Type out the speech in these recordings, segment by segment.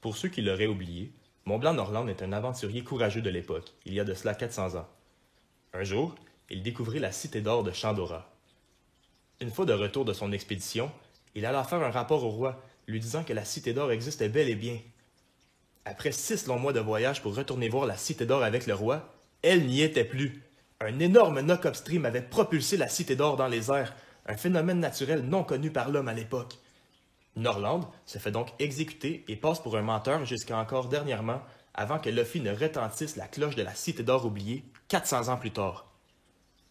Pour ceux qui l'auraient oublié, Mont-Blanc Norland est un aventurier courageux de l'époque, il y a de cela 400 ans. Un jour, il découvrit la cité d'or de Chandora. Une fois de retour de son expédition, il alla faire un rapport au roi, lui disant que la cité d'or existait bel et bien. Après 6 longs mois de voyage pour retourner voir la cité d'or avec le roi, elle n'y était plus. Un énorme knock-up stream avait propulsé la cité d'or dans les airs, un phénomène naturel non connu par l'homme à l'époque. Norland se fait donc exécuter et passe pour un menteur jusqu'à encore dernièrement, avant que Luffy ne retentisse la cloche de la cité d'or oubliée 400 ans plus tard.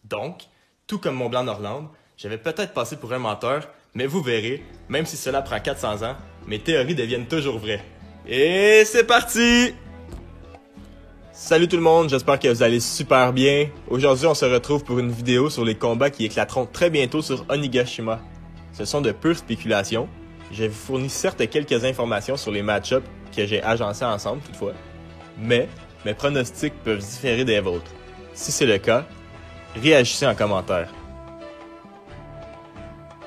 Donc, tout comme Mont-Blanc Norland, j'avais peut-être passé pour un menteur, mais vous verrez, même si cela prend 400 ans, mes théories deviennent toujours vraies. Et c'est parti! Salut tout le monde, j'espère que vous allez super bien. Aujourd'hui, on se retrouve pour une vidéo sur les combats qui éclateront très bientôt sur Onigashima. Ce sont de pures spéculations. Je vous fournis certes quelques informations sur les match-ups que j'ai agencés ensemble toutefois, mais mes pronostics peuvent différer des vôtres. Si c'est le cas, réagissez en commentaire.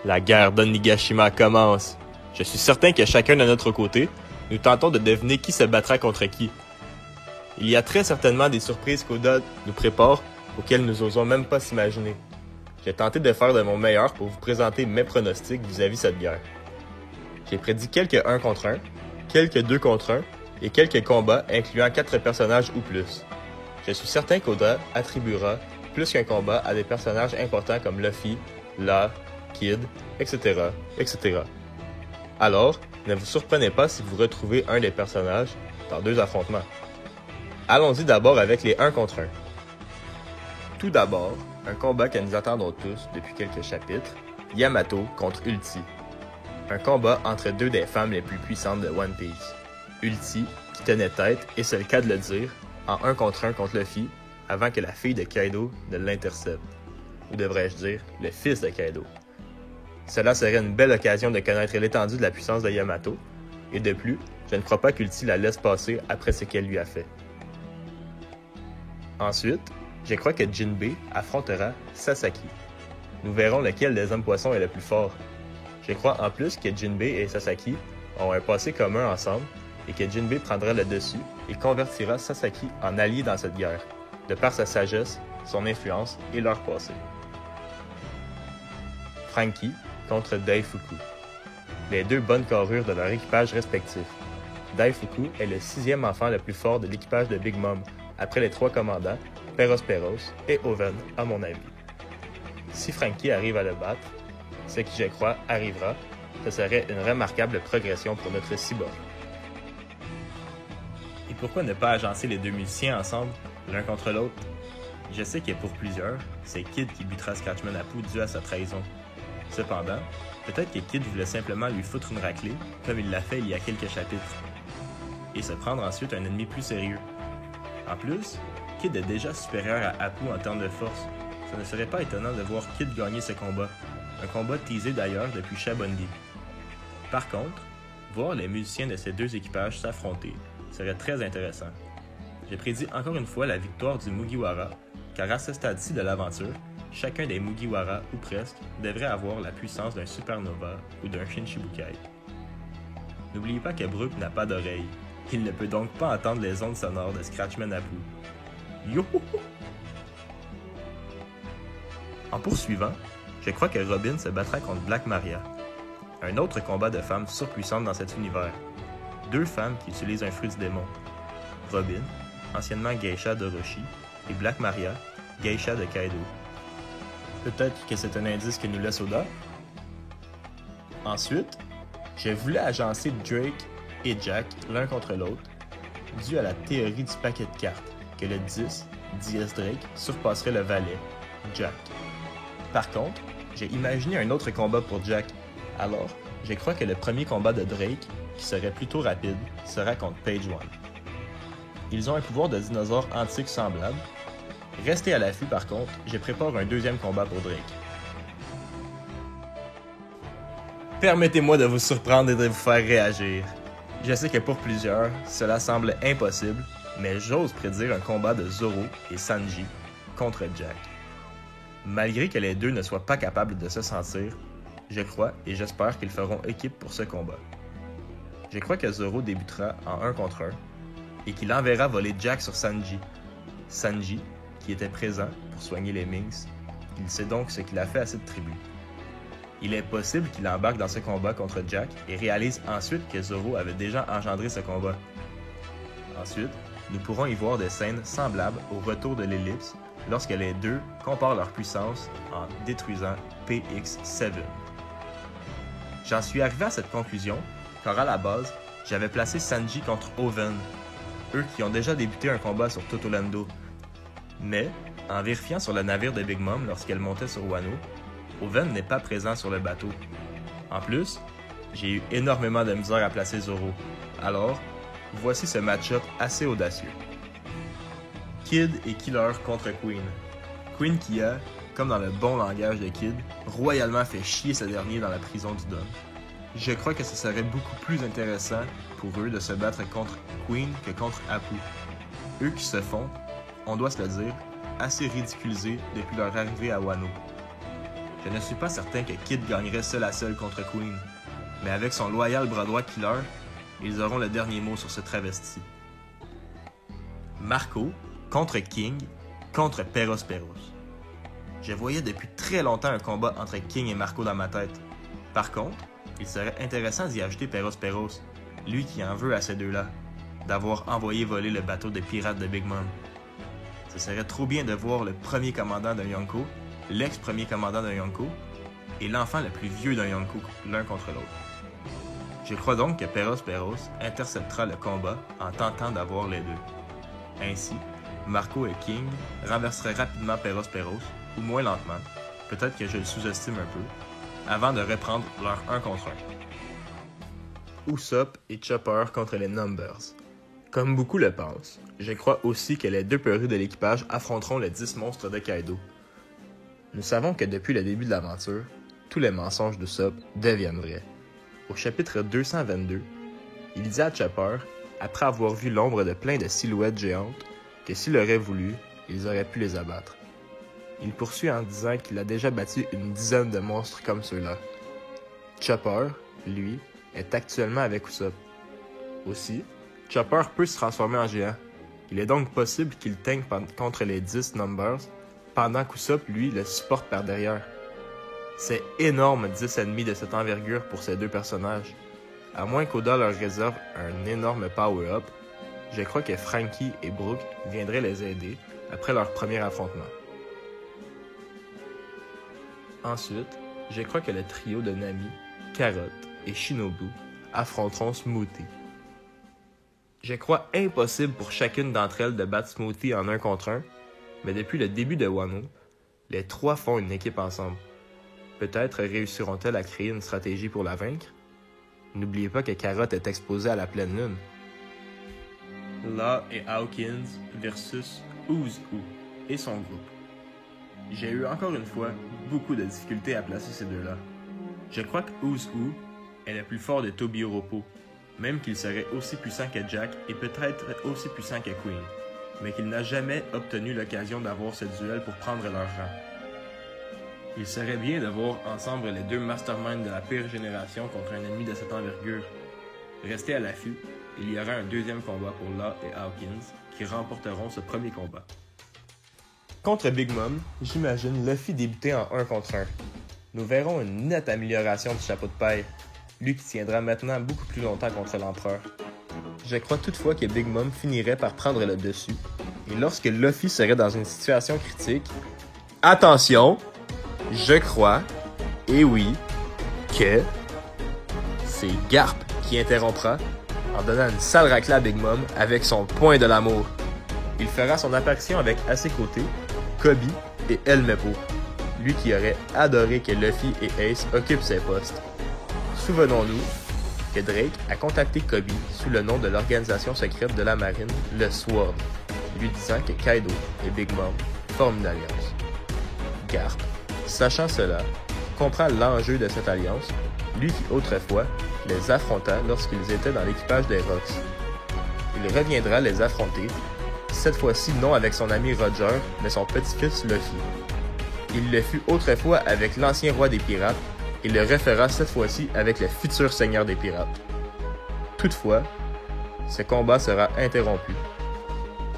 La guerre d'Onigashima commence. Je suis certain que chacun de notre côté, nous tentons de deviner qui se battra contre qui. Il y a très certainement des surprises qu'Oda nous prépare auxquelles nous n'osons même pas s'imaginer. J'ai tenté de faire de mon meilleur pour vous présenter mes pronostics vis-à-vis cette guerre. J'ai prédit quelques 1 contre 1, quelques 2 contre 1 et quelques combats incluant 4 personnages ou plus. Je suis certain qu'Oda attribuera plus qu'un combat à des personnages importants comme Luffy, La, Kid, etc., etc. Alors, ne vous surprenez pas si vous retrouvez un des personnages dans 2 affrontements. Allons-y d'abord avec les 1 contre 1. Tout d'abord, un combat que nous attendons tous depuis quelques chapitres, Yamato contre Ulti. Un combat entre 2 des femmes les plus puissantes de One Piece. Ulti, qui tenait tête, et c'est le cas de le dire, en 1 contre 1 contre Luffy, avant que la fille de Kaido ne l'intercepte. Ou devrais-je dire, le fils de Kaido. Cela serait une belle occasion de connaître l'étendue de la puissance de Yamato, et de plus, je ne crois pas qu'Ulti la laisse passer après ce qu'elle lui a fait. Ensuite, je crois que Jinbei affrontera Sasaki. Nous verrons lequel des hommes poissons est le plus fort. Je crois en plus que Jinbei et Sasaki ont un passé commun ensemble et que Jinbei prendra le dessus et convertira Sasaki en allié dans cette guerre, de par sa sagesse, son influence et leur passé. Franky contre Daifuku. Les 2 bonnes carrures de leur équipage respectif. Daifuku est le 6e enfant le plus fort de l'équipage de Big Mom, après les 3 commandants, Peros et Oven, à mon avis. Si Franky arrive à le battre, ce qui je crois arrivera, ce serait une remarquable progression pour notre cyborg. Et pourquoi ne pas agencer les 2 musiciens ensemble, l'un contre l'autre? Je sais que pour plusieurs, c'est Kid qui butera Scratchman Apu dû à sa trahison. Cependant, peut-être que Kid voulait simplement lui foutre une raclée, comme il l'a fait il y a quelques chapitres, et se prendre ensuite un ennemi plus sérieux. En plus, Kid est déjà supérieur à Apu en termes de force. Ça ne serait pas étonnant de voir Kid gagner ce combat, un combat teasé d'ailleurs depuis Shabondi. Par contre, voir les musiciens de ces 2 équipages s'affronter serait très intéressant. J'ai prédit encore une fois la victoire du Mugiwara, car à ce stade-ci de l'aventure, chacun des Mugiwara, ou presque, devrait avoir la puissance d'un Supernova ou d'un Shinshibukai. N'oubliez pas que Brook n'a pas d'oreille. Il ne peut donc pas entendre les ondes sonores de Scratchman Apu. Youhou! En poursuivant, je crois que Robin se battra contre Black Maria. Un autre combat de femmes surpuissantes dans cet univers. 2 femmes qui utilisent un fruit du démon. Robin, anciennement geisha d'Orochi, et Black Maria, geisha de Kaido. Peut-être que c'est un indice que nous laisse Oda. Ensuite, je voulais agencer Drake et Jack l'un contre l'autre, dû à la théorie du paquet de cartes, que le 10, DS Drake, surpasserait le valet, Jack. Par contre, j'ai imaginé un autre combat pour Jack, alors je crois que le premier combat de Drake, qui serait plutôt rapide, sera contre Page One. Ils ont un pouvoir de dinosaure antique semblable. Restez à l'affût par contre, je prépare un 2e combat pour Drake. Permettez-moi de vous surprendre et de vous faire réagir. Je sais que pour plusieurs, cela semble impossible, mais j'ose prédire un combat de Zoro et Sanji contre Jack. Malgré que les 2 ne soient pas capables de se sentir, je crois et j'espère qu'ils feront équipe pour ce combat. Je crois que Zoro débutera en 1 contre 1 et qu'il enverra voler Jack sur Sanji. Sanji, qui était présent pour soigner les Minks, il sait donc ce qu'il a fait à cette tribu. Il est possible qu'il embarque dans ce combat contre Jack et réalise ensuite que Zoro avait déjà engendré ce combat. Ensuite, nous pourrons y voir des scènes semblables au retour de l'ellipse lorsque les deux comparent leur puissance en détruisant PX-7. J'en suis arrivé à cette conclusion car à la base, j'avais placé Sanji contre Oven, eux qui ont déjà débuté un combat sur Totolando. Mais, en vérifiant sur le navire de Big Mom lorsqu'elle montait sur Wano, Oven n'est pas présent sur le bateau. En plus, j'ai eu énormément de misère à placer Zoro. Alors, voici ce match-up assez audacieux. Kid et Killer contre Queen. Queen qui a, comme dans le bon langage de Kid, royalement fait chier ce dernier dans la prison du Don. Je crois que ce serait beaucoup plus intéressant pour eux de se battre contre Queen que contre Apu. Eux qui se font, on doit se le dire, assez ridiculisés depuis leur arrivée à Wano. Je ne suis pas certain que Kid gagnerait seul à seul contre Queen, mais avec son loyal bras droit Killer, ils auront le dernier mot sur ce travesti. Marco contre King contre Peros Peros. Je voyais depuis très longtemps un combat entre King et Marco dans ma tête. Par contre, il serait intéressant d'y ajouter Peros Peros, lui qui en veut à ces deux-là, d'avoir envoyé voler le bateau de pirates de Big Mom. Ce serait trop bien de voir le premier commandant d'un Yonko, l'ex-premier commandant d'un Yonko, et l'enfant le plus vieux d'un Yonko, l'un contre l'autre. Je crois donc que Peros Peros interceptera le combat en tentant d'avoir les deux. Ainsi, Marco et King renverseraient rapidement Peros Peros, ou moins lentement, peut-être que je le sous-estime un peu, avant de reprendre leur 1 contre 1. Usopp et Chopper contre les Numbers. Comme beaucoup le pensent, je crois aussi que les deux peurus de l'équipage affronteront les 10 monstres de Kaido. Nous savons que depuis le début de l'aventure, tous les mensonges d'Usopp deviennent vrais. Au chapitre 222, il dit à Chopper, après avoir vu l'ombre de plein de silhouettes géantes, que s'il aurait voulu, ils auraient pu les abattre. Il poursuit en disant qu'il a déjà battu une dizaine de monstres comme ceux-là. Chopper, lui, est actuellement avec Usopp. Aussi, Chopper peut se transformer en géant. Il est donc possible qu'il tank contre les 10 Numbers, pendant qu'Usopp, lui, le supporte par derrière. C'est énorme 10 ennemis de cette envergure pour ces deux personnages. À moins qu'Oda leur réserve un énorme power-up, je crois que Franky et Brook viendraient les aider après leur premier affrontement. Ensuite, je crois que le trio de Nami, Carrot et Shinobu affronteront Smoothie. Je crois impossible pour chacune d'entre elles de battre Smoothie en 1 contre 1, mais depuis le début de Wano, les trois font une équipe ensemble. Peut-être réussiront-elles à créer une stratégie pour la vaincre? N'oubliez pas que Carrot est exposé à la pleine lune. Law et Hawkins versus Uzu et son groupe. J'ai eu encore une fois beaucoup de difficultés à placer ces deux-là. Je crois que Uzu est le plus fort de Tobi Oropo, même qu'il serait aussi puissant que Jack et peut-être aussi puissant que Queen, mais qu'il n'a jamais obtenu l'occasion d'avoir ce duel pour prendre leur rang. Il serait bien de voir ensemble les deux masterminds de la pire génération contre un ennemi de cette envergure. Restez à l'affût, il y aura un deuxième combat pour Law et Hawkins qui remporteront ce premier combat. Contre Big Mom, j'imagine Luffy débuter en 1 contre 1. Nous verrons une nette amélioration du chapeau de paille, lui qui tiendra maintenant beaucoup plus longtemps contre l'empereur. Je crois toutefois que Big Mom finirait par prendre le dessus, et lorsque Luffy serait dans une situation critique, attention, je crois, et oui, que c'est Garp qui interrompra en donnant une sale raclée à Big Mom avec son poing de l'amour. Il fera son apparition avec à ses côtés Kobe et El Mepo, lui qui aurait adoré que Luffy et Ace occupent ses postes. Souvenons-nous que Drake a contacté Kobe sous le nom de l'organisation secrète de la marine, le SWORD, lui disant que Kaido et Big Mom forment une alliance. Garp, sachant cela, comprend l'enjeu de cette alliance, lui qui autrefois les affronta lorsqu'ils étaient dans l'équipage des Rocks. Il reviendra les affronter, cette fois-ci non avec son ami Roger, mais son petit-fils Luffy. Il le fut autrefois avec l'ancien roi des pirates, et le refera cette fois-ci avec le futur seigneur des pirates. Toutefois, ce combat sera interrompu.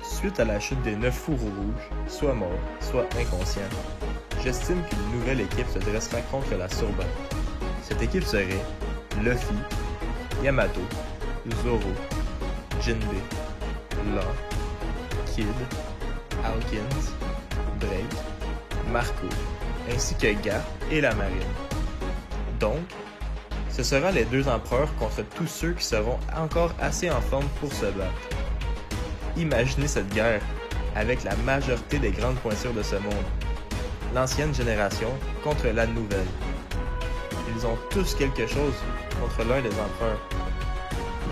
Suite à la chute des 9 fourreaux rouges, soit morts, soit inconscients, j'estime qu'une nouvelle équipe se dressera contre la Surban. Cette équipe serait Luffy, Yamato, Zoro, Jinbei, Law, Kid, Hawkins, Drake, Marco, ainsi que Garp et la Marine. Donc, ce sera les deux empereurs contre tous ceux qui seront encore assez en forme pour se battre. Imaginez cette guerre avec la majorité des grandes pointures de ce monde. L'ancienne génération contre la nouvelle. Ils ont tous quelque chose contre l'un des empereurs.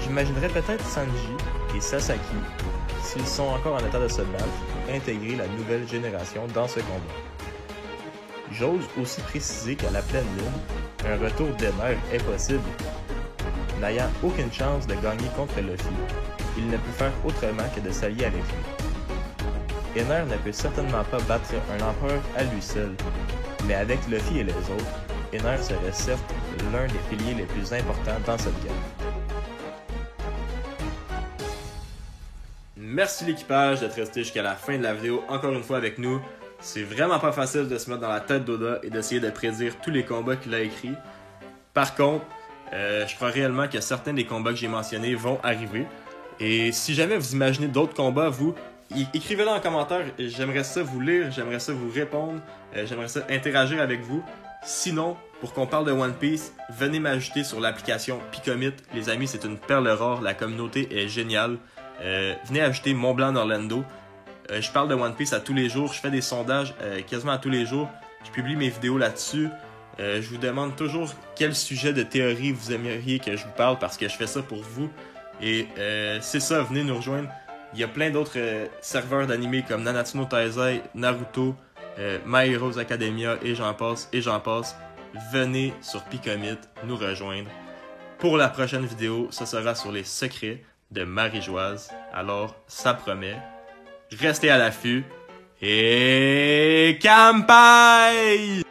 J'imaginerais peut-être Sanji et Sasaki, s'ils sont encore en état de se battre, intégrer la nouvelle génération dans ce combat. J'ose aussi préciser qu'à la pleine lune, un retour d'Ener est possible. N'ayant aucune chance de gagner contre Luffy, il ne peut faire autrement que de s'allier avec lui. Ener ne peut certainement pas battre un empereur à lui seul, mais avec Luffy et les autres, Ener serait certes l'un des piliers les plus importants dans cette guerre. Merci l'équipage d'être resté jusqu'à la fin de la vidéo encore une fois avec nous. C'est vraiment pas facile de se mettre dans la tête d'Oda et d'essayer de prédire tous les combats qu'il a écrits. Par contre, je crois réellement que certains des combats que j'ai mentionnés vont arriver. Et si jamais vous imaginez d'autres combats, vous, écrivez-le en commentaire. J'aimerais ça vous lire, j'aimerais ça vous répondre, j'aimerais ça interagir avec vous. Sinon, pour qu'on parle de One Piece, venez m'ajouter sur l'application Picomit. Les amis, c'est une perle rare, la communauté est géniale. Venez ajouter Mont Blanc Orlando. Je parle de One Piece à tous les jours, je fais des sondages quasiment à tous les jours. Je publie mes vidéos là-dessus. Je vous demande toujours quel sujet de théorie vous aimeriez que je vous parle parce que je fais ça pour vous. Et c'est ça, venez nous rejoindre. Il y a plein d'autres serveurs d'animés comme Nanatsu no Taizai, Naruto, My Heroes Academia et j'en passe et j'en passe. Venez sur Picomit nous rejoindre. Pour la prochaine vidéo, ce sera sur les secrets de Marie-Joise. Alors, ça promet. Restez à l'affût et Kampai!